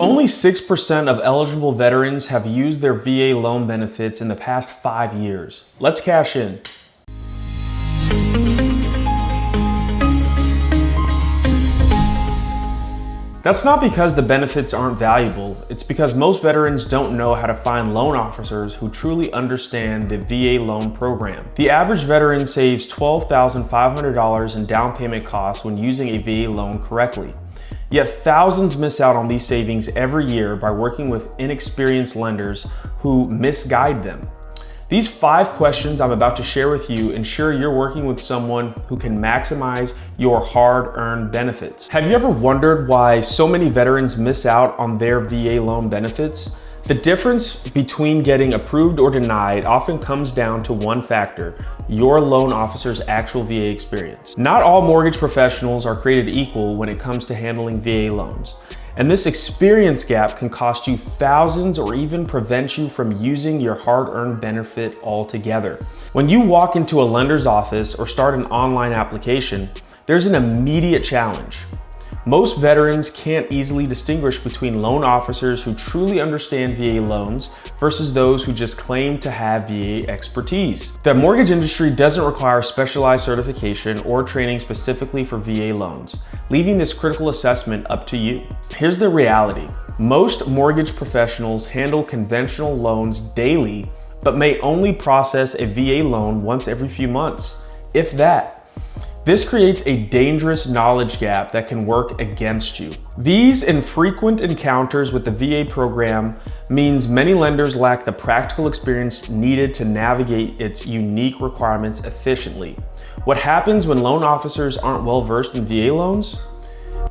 Only 6% of eligible veterans have used their VA loan benefits in the past 5 years. Let's cash in. That's not because the benefits aren't valuable. It's because most veterans don't know how to find loan officers who truly understand the VA loan program. The average veteran saves $12,500 in down payment costs when using a VA loan correctly. Yet thousands miss out on these savings every year by working with inexperienced lenders who misguide them. These 5 questions I'm about to share with you ensure you're working with someone who can maximize your hard-earned benefits. Have you ever wondered why so many veterans miss out on their VA loan benefits? The difference between getting approved or denied often comes down to one factor: your loan officer's actual VA experience. Not all mortgage professionals are created equal when it comes to handling VA loans. And this experience gap can cost you thousands or even prevent you from using your hard-earned benefit altogether. When you walk into a lender's office or start an online application, there's an immediate challenge. Most veterans can't easily distinguish between loan officers who truly understand VA loans versus those who just claim to have VA expertise. The mortgage industry doesn't require specialized certification or training specifically for VA loans, leaving this critical assessment up to you. Here's the reality. Most mortgage professionals handle conventional loans daily, but may only process a VA loan once every few months, if that. This creates a dangerous knowledge gap that can work against you. These infrequent encounters with the VA program means many lenders lack the practical experience needed to navigate its unique requirements efficiently. What happens when loan officers aren't well versed in VA loans?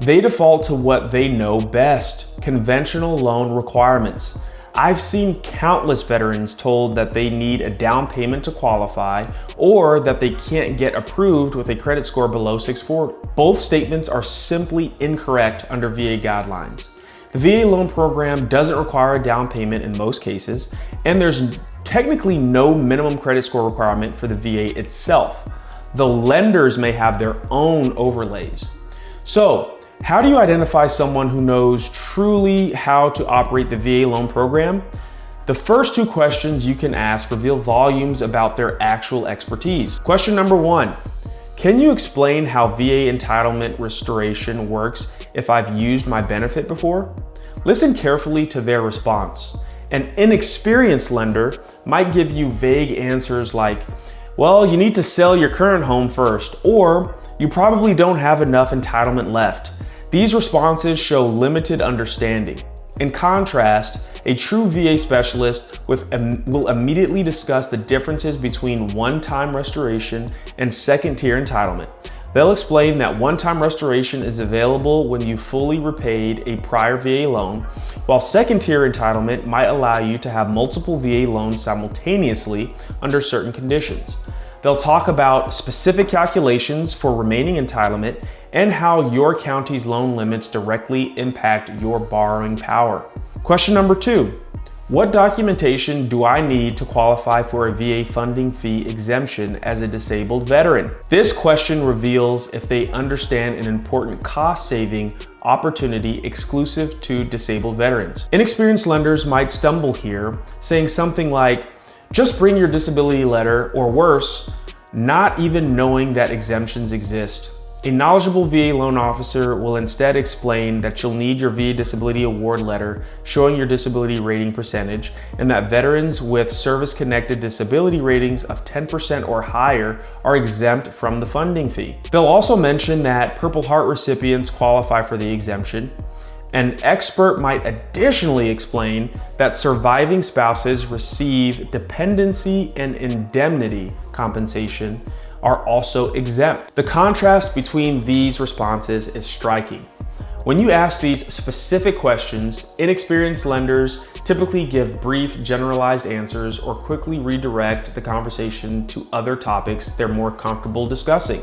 They default to what they know best: conventional loan requirements. I've seen countless veterans told that they need a down payment to qualify, or that they can't get approved with a credit score below 640. Both statements are simply incorrect under VA guidelines. The VA loan program doesn't require a down payment in most cases, and there's technically no minimum credit score requirement for the VA itself. The lenders may have their own overlays. So, how do you identify someone who knows truly how to operate the VA loan program? The first 2 questions you can ask reveal volumes about their actual expertise. Question number 1, can you explain how VA entitlement restoration works if I've used my benefit before? Listen carefully to their response. An inexperienced lender might give you vague answers like, well, you need to sell your current home first, or you probably don't have enough entitlement left. These responses show limited understanding. In contrast, a true VA specialist will immediately discuss the differences between one-time restoration and second-tier entitlement. They'll explain that one-time restoration is available when you fully repaid a prior VA loan, while second-tier entitlement might allow you to have multiple VA loans simultaneously under certain conditions. They'll talk about specific calculations for remaining entitlement and how your county's loan limits directly impact your borrowing power. Question number 2, what documentation do I need to qualify for a VA funding fee exemption as a disabled veteran? This question reveals if they understand an important cost-saving opportunity exclusive to disabled veterans. Inexperienced lenders might stumble here, saying something like, just bring your disability letter, or worse, not even knowing that exemptions exist. A knowledgeable VA loan officer will instead explain that you'll need your VA disability award letter showing your disability rating percentage, and that veterans with service-connected disability ratings of 10% or higher are exempt from the funding fee. They'll also mention that Purple Heart recipients qualify for the exemption. An expert might additionally explain that surviving spouses receive dependency and indemnity compensation are also exempt. The contrast between these responses is striking. When you ask these specific questions, inexperienced lenders typically give brief, generalized answers or quickly redirect the conversation to other topics they're more comfortable discussing.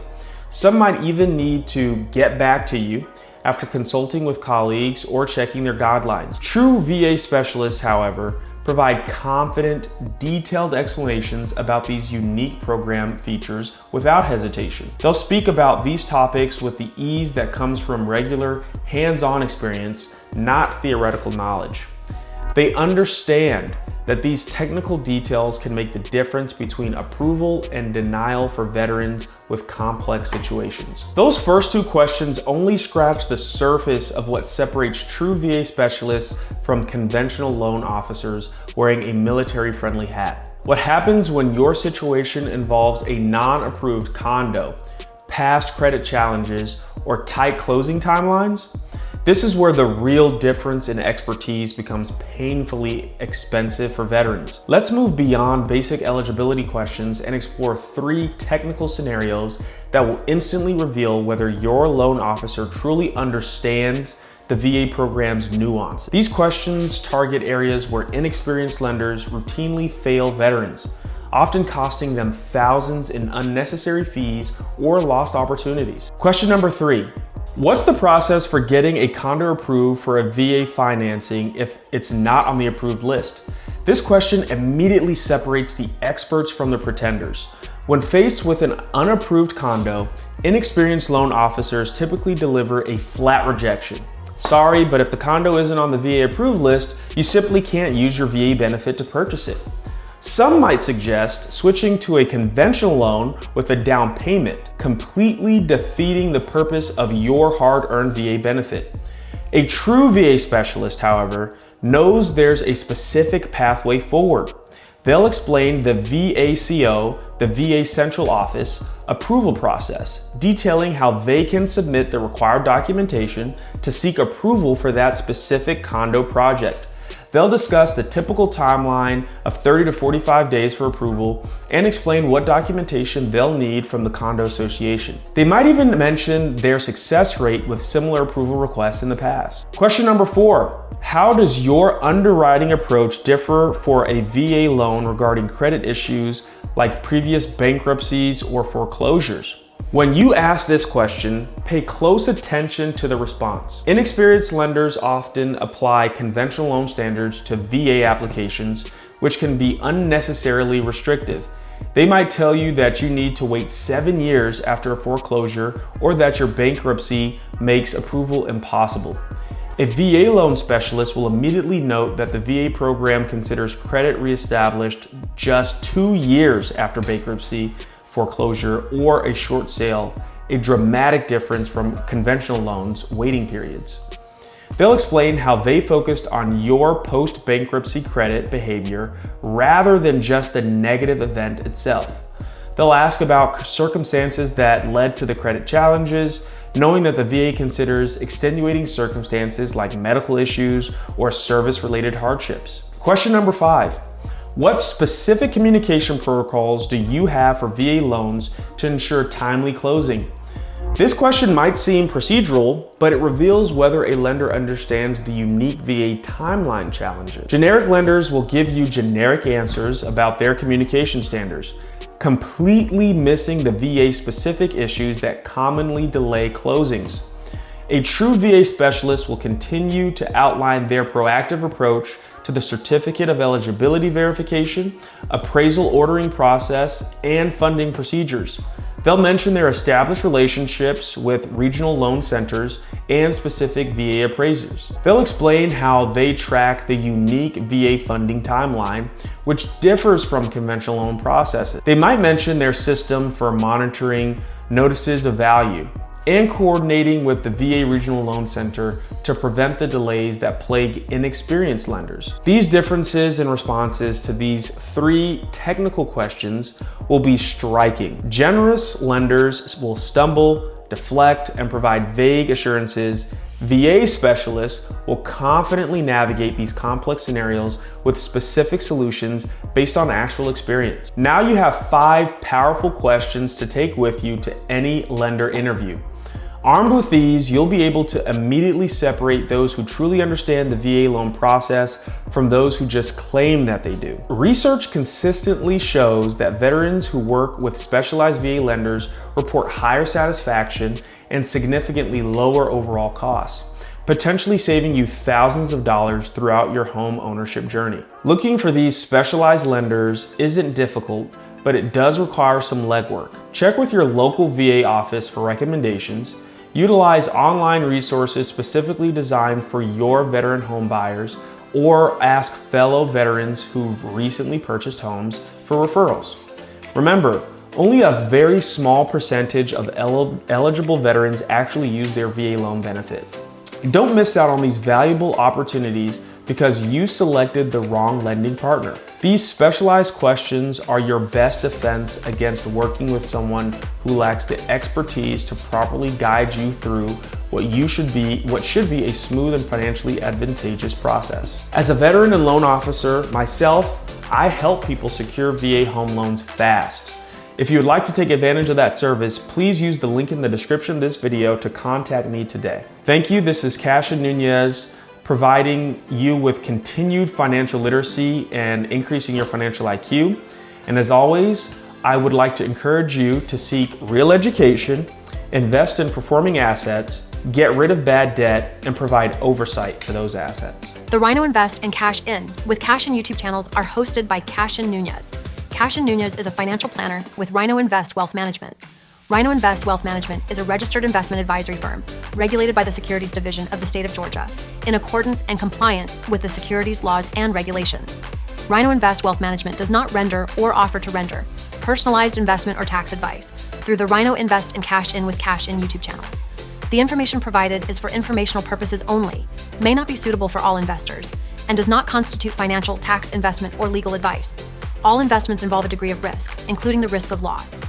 Some might even need to get back to you after consulting with colleagues or checking their guidelines. True VA specialists, however, provide confident, detailed explanations about these unique program features without hesitation. They'll speak about these topics with the ease that comes from regular, hands-on experience, not theoretical knowledge. They understand that these technical details can make the difference between approval and denial for veterans with complex situations. Those first two questions only scratch the surface of what separates true VA specialists from conventional loan officers wearing a military-friendly hat. What happens when your situation involves a non-approved condo, past credit challenges, or tight closing timelines? This is where the real difference in expertise becomes painfully expensive for veterans. Let's move beyond basic eligibility questions and explore 3 technical scenarios that will instantly reveal whether your loan officer truly understands the VA program's nuance. These questions target areas where inexperienced lenders routinely fail veterans, often costing them thousands in unnecessary fees or lost opportunities. Question number 3. What's the process for getting a condo approved for a VA financing if it's not on the approved list? This question immediately separates the experts from the pretenders. When faced with an unapproved condo, inexperienced loan officers typically deliver a flat rejection. Sorry, but if the condo isn't on the VA approved list, you simply can't use your VA benefit to purchase it. Some might suggest switching to a conventional loan with a down payment, completely defeating the purpose of your hard-earned VA benefit. A true VA specialist, however, knows there's a specific pathway forward. They'll explain the VACO, the VA Central Office, approval process, detailing how they can submit the required documentation to seek approval for that specific condo project. They'll discuss the typical timeline of 30 to 45 days for approval and explain what documentation they'll need from the condo association. They might even mention their success rate with similar approval requests in the past. Question number 4. How does your underwriting approach differ for a VA loan regarding credit issues like previous bankruptcies or foreclosures? When you ask this question, pay close attention to the response. Inexperienced lenders often apply conventional loan standards to VA applications, which can be unnecessarily restrictive. They might tell you that you need to wait 7 years after a foreclosure or that your bankruptcy makes approval impossible. A VA loan specialist will immediately note that the VA program considers credit reestablished just 2 years after bankruptcy, foreclosure, or a short sale, a dramatic difference from conventional loans' waiting periods. They'll explain how they focused on your post-bankruptcy credit behavior rather than just the negative event itself. They'll ask about circumstances that led to the credit challenges, knowing that the VA considers extenuating circumstances like medical issues or service-related hardships. Question number 5. What specific communication protocols do you have for VA loans to ensure timely closing? This question might seem procedural, but it reveals whether a lender understands the unique VA timeline challenges. Generic lenders will give you generic answers about their communication standards, completely missing the VA-specific issues that commonly delay closings. A true VA specialist will continue to outline their proactive approach to the certificate of eligibility verification, appraisal ordering process, and funding procedures. They'll mention their established relationships with regional loan centers and specific VA appraisers. They'll explain how they track the unique VA funding timeline, which differs from conventional loan processes. They might mention their system for monitoring notices of value and coordinating with the VA Regional Loan Center to prevent the delays that plague inexperienced lenders. These differences in responses to these 3 technical questions will be striking. Generous lenders will stumble, deflect, and provide vague assurances. VA specialists will confidently navigate these complex scenarios with specific solutions based on actual experience. Now you have 5 powerful questions to take with you to any lender interview. Armed with these, you'll be able to immediately separate those who truly understand the VA loan process from those who just claim that they do. Research consistently shows that veterans who work with specialized VA lenders report higher satisfaction and significantly lower overall costs, potentially saving you thousands of dollars throughout your home ownership journey. Looking for these specialized lenders isn't difficult, but it does require some legwork. Check with your local VA office for recommendations. Utilize online resources specifically designed for your veteran home buyers, or ask fellow veterans who've recently purchased homes for referrals. Remember, only a very small percentage of eligible veterans actually use their VA loan benefit. Don't miss out on these valuable opportunities because you selected the wrong lending partner. These specialized questions are your best defense against working with someone who lacks the expertise to properly guide you through what should be a smooth and financially advantageous process. As a veteran and loan officer myself, I help people secure VA home loans fast. If you would like to take advantage of that service, please use the link in the description of this video to contact me today. Thank you. This is Cassian Nuñez, providing you with continued financial literacy and increasing your financial IQ. And as always, I would like to encourage you to seek real education, invest in performing assets, get rid of bad debt, and provide oversight for those assets. The RINO Invest and Cash In with Cassian YouTube channels are hosted by Cassian Nuñez. Cassian Nuñez is a financial planner with RINO INVEST Wealth Management. RINO INVEST Wealth Management is a registered investment advisory firm regulated by the Securities Division of the state of Georgia in accordance and compliance with the securities laws and regulations. RINO INVEST Wealth Management does not render or offer to render personalized investment or tax advice through the RINO Invest and Cash In with Cash In YouTube channels. The information provided is for informational purposes only, may not be suitable for all investors, and does not constitute financial, tax, investment, or legal advice. All investments involve a degree of risk, including the risk of loss.